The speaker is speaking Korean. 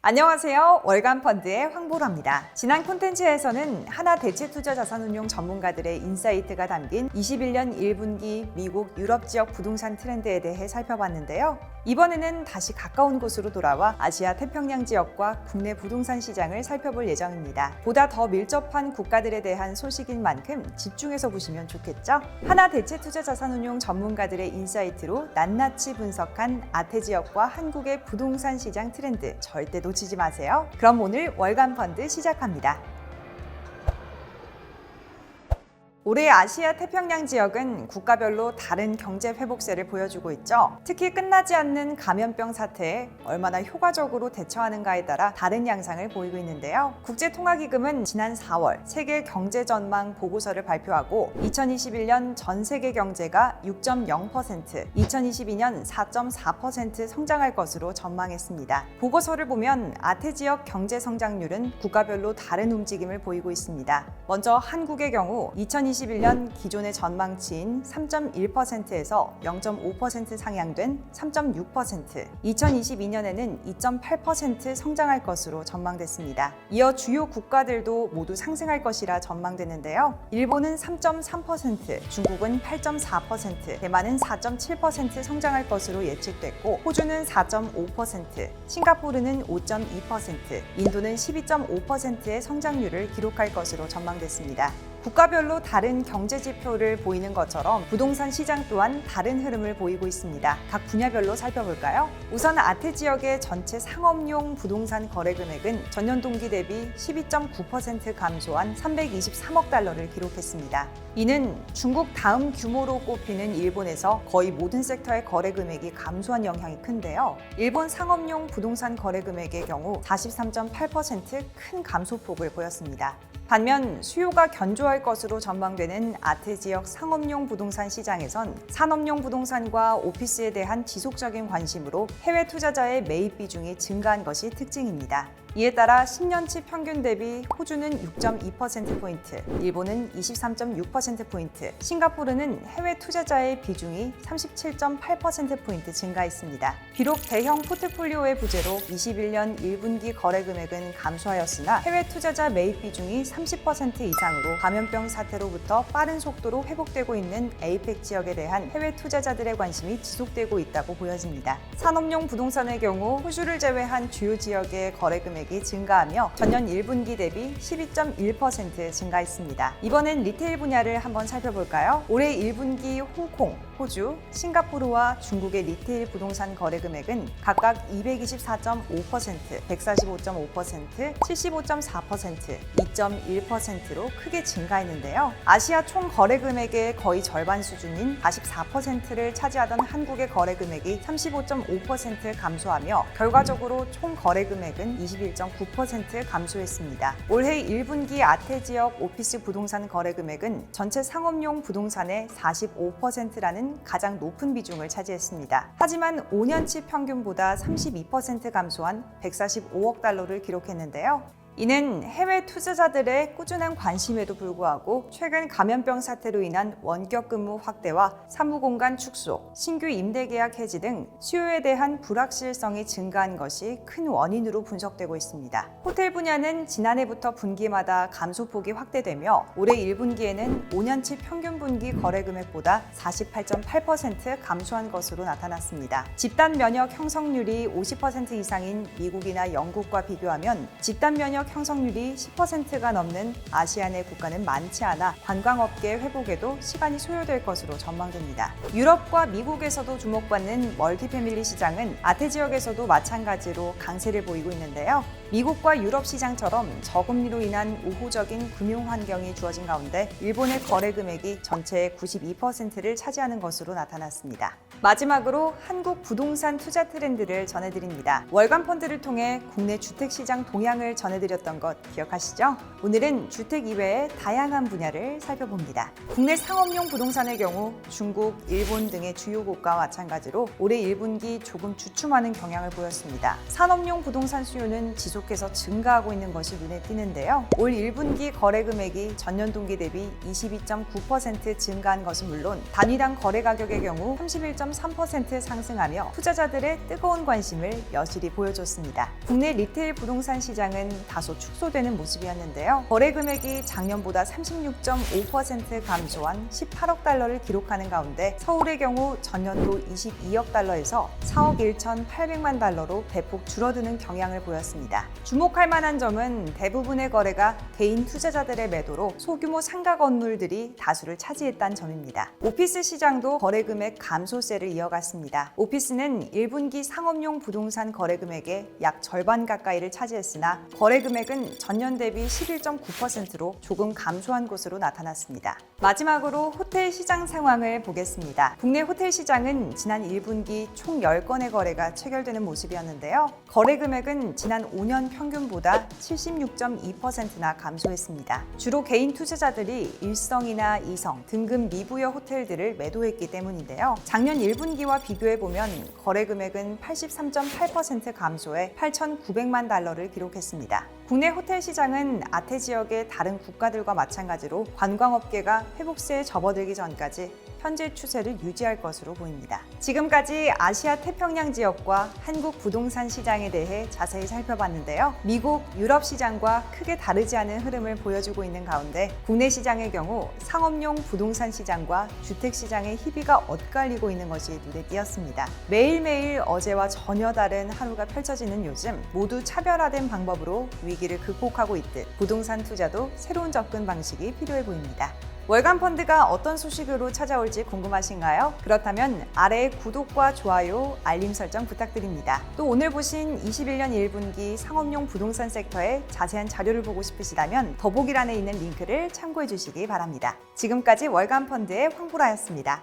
안녕하세요. 월간펀드의 황보라입니다. 지난 콘텐츠에서는 하나 대체투자자산운용 전문가들의 인사이트가 담긴 21년 1분기 미국, 유럽 지역 부동산 트렌드에 대해 살펴봤는데요. 이번에는 다시 가까운 곳으로 돌아와 아시아 태평양 지역과 국내 부동산 시장을 살펴볼 예정입니다. 보다 더 밀접한 국가들에 대한 소식인 만큼 집중해서 보시면 좋겠죠? 하나 대체투자자산운용 전문가들의 인사이트로 낱낱이 분석한 아태 지역과 한국의 부동산 시장 트렌드 절대 놓치지 마세요. 그럼 오늘 월간 펀드 시작합니다. 올해 아시아 태평양 지역은 국가별로 다른 경제 회복세를 보여주고 있죠. 특히 끝나지 않는 감염병 사태에 얼마나 효과적으로 대처하는가에 따라 다른 양상을 보이고 있는데요. 국제통화기금은 지난 4월 세계 경제 전망 보고서를 발표하고 2021년 전 세계 경제가 6.0%, 2022년 4.4% 성장할 것으로 전망했습니다. 보고서를 보면 아태 지역 경제 성장률은 국가별로 다른 움직임을 보이고 있습니다. 먼저 한국의 경우 2021년 기존의 전망치인 3.1%에서 0.5% 상향된 3.6%, 2022년에는 2.8% 성장할 것으로 전망됐습니다. 이어 주요 국가들도 모두 상승할 것이라 전망되는데요. 일본은 3.3%, 중국은 8.4%, 대만은 4.7% 성장할 것으로 예측됐고, 호주는 4.5%, 싱가포르는 5.2%, 인도는 12.5%의 성장률을 기록할 것으로 전망됐습니다. 국가별로 다른 경제 지표를 보이는 것처럼 부동산 시장 또한 다른 흐름을 보이고 있습니다. 각 분야별로 살펴볼까요? 우선 아태 지역의 전체 상업용 부동산 거래 금액은 전년 동기 대비 12.9% 감소한 323억 달러를 기록했습니다. 이는 중국 다음 규모로 꼽히는 일본에서 거의 모든 섹터의 거래 금액이 감소한 영향이 큰데요. 일본 상업용 부동산 거래 금액의 경우 43.8% 큰 감소폭을 보였습니다. 반면 수요가 견조할 것으로 전망되는 아태 지역 상업용 부동산 시장에선 산업용 부동산과 오피스에 대한 지속적인 관심으로 해외 투자자의 매입 비중이 증가한 것이 특징입니다. 이에 따라 10년치 평균 대비 호주는 6.2%포인트, 일본은 23.6%포인트, 싱가포르는 해외 투자자의 비중이 37.8%포인트 증가했습니다. 비록 대형 포트폴리오의 부재로 21년 1분기 거래 금액은 감소하였으나 해외 투자자 매입 비중이 30% 이상으로 감염병 사태로부터 빠른 속도로 회복되고 있는 APEC 지역에 대한 해외 투자자들의 관심이 지속되고 있다고 보여집니다. 산업용 부동산의 경우 호주를 제외한 주요 지역의 거래 금액이 증가하며 전년 1분기 대비 12.1% 증가했습니다. 이번엔 리테일 분야를 한번 살펴볼까요? 올해 1분기 홍콩, 호주, 싱가포르와 중국의 리테일 부동산 거래 금액은 각각 224.5%, 145.5%, 75.4%, 2.1%로 크게 증가했는데요. 아시아 총 거래 금액의 거의 절반 수준인 44%를 차지하던 한국의 거래 금액이 35.5% 감소하며 결과적으로 총 거래 금액은 21.9% 감소했습니다. 올해 1분기 아태 지역 오피스 부동산 거래 금액은 전체 상업용 부동산의 45%라는 가장 높은 비중을 차지했습니다. 하지만 5년치 평균보다 32% 감소한 145억 달러를 기록했는데요. 이는 해외 투자자들의 꾸준한 관심에도 불구하고 최근 감염병 사태로 인한 원격 근무 확대와 사무공간 축소, 신규 임대 계약 해지 등 수요에 대한 불확실성이 증가한 것이 큰 원인으로 분석되고 있습니다. 호텔 분야는 지난해부터 분기마다 감소폭이 확대되며 올해 1분기에는 5년치 평균 분기 거래 금액보다 48.8% 감소한 것으로 나타났습니다. 집단 면역 형성률이 50% 이상인 미국이나 영국과 비교하면 집단 면역 형성률이 10%가 넘는 아시아 내 국가는 많지 않아 관광업계 회복에도 시간이 소요될 것으로 전망됩니다. 유럽과 미국에서도 주목받는 멀티패밀리 시장은 아태 지역에서도 마찬가지로 강세를 보이고 있는데요. 미국과 유럽 시장처럼 저금리로 인한 우호적인 금융 환경이 주어진 가운데 일본의 거래 금액이 전체의 92%를 차지하는 것으로 나타났습니다. 마지막으로 한국 부동산 투자 트렌드를 전해드립니다. 월간 펀드를 통해 국내 주택시장 동향을 전해드렸습니다. 이야기였던 것 기억하시죠? 오늘은 주택 이외의 다양한 분야를 살펴봅니다. 국내 상업용 부동산의 경우 중국, 일본 등의 주요국가와 마찬가지로 올해 1분기 조금 주춤하는 경향을 보였습니다. 산업용 부동산 수요는 지속해서 증가하고 있는 것이 눈에 띄는데요. 올 1분기 거래 금액이 전년 동기 대비 22.9% 증가한 것은 물론 단위당 거래 가격의 경우 31.3% 상승하며 투자자들의 뜨거운 관심을 여실히 보여줬습니다. 국내 리테일 부동산 시장은 다소 축소되는 모습이었는데요. 거래 금액이 작년보다 36.5% 감소한 18억 달러를 기록하는 가운데 서울의 경우 전년도 22억 달러에서 4억 1,800만 달러로 대폭 줄어드는 경향을 보였습니다. 주목할 만한 점은 대부분의 거래가 개인 투자자들의 매도로 소규모 상가 건물들이 다수를 차지했다는 점입니다. 오피스 시장도 거래 금액 감소세를 이어갔습니다. 오피스는 1분기 상업용 부동산 거래 금액의 약 절반 가까이를 차지했으나 거래 금액은 전년 대비 11.9%로 조금 감소한 것으로 나타났습니다. 마지막으로 호텔 시장 상황을 보겠습니다. 국내 호텔 시장은 지난 1분기 총 10건의 거래가 체결되는 모습이었는데요. 거래 금액은 지난 5년 평균보다 76.2%나 감소했습니다. 주로 개인 투자자들이 1성이나 2성, 등급 미부여 호텔들을 매도했기 때문인데요. 작년 1분기와 비교해보면 거래 금액은 83.8% 감소해 8,900만 달러를 기록했습니다. 국내 호텔 시장은 아태 지역의 다른 국가들과 마찬가지로 관광업계가 회복세에 접어들기 전까지 현재 추세를 유지할 것으로 보입니다. 지금까지 아시아 태평양 지역과 한국 부동산 시장에 대해 자세히 살펴봤는데요. 미국, 유럽 시장과 크게 다르지 않은 흐름을 보여주고 있는 가운데 국내 시장의 경우 상업용 부동산 시장과 주택 시장의 희비가 엇갈리고 있는 것이 눈에 띄었습니다. 매일매일 어제와 전혀 다른 하루가 펼쳐지는 요즘 모두 차별화된 방법으로 위기를 극복하고 있듯 부동산 투자도 새로운 접근 방식이 필요해 보입니다. 월간 펀드가 어떤 소식으로 찾아올지 궁금하신가요? 그렇다면 아래 구독과 좋아요, 알림 설정 부탁드립니다. 또 오늘 보신 21년 1분기 상업용 부동산 섹터의 자세한 자료를 보고 싶으시다면 더보기란에 있는 링크를 참고해 주시기 바랍니다. 지금까지 월간 펀드의 황보라였습니다.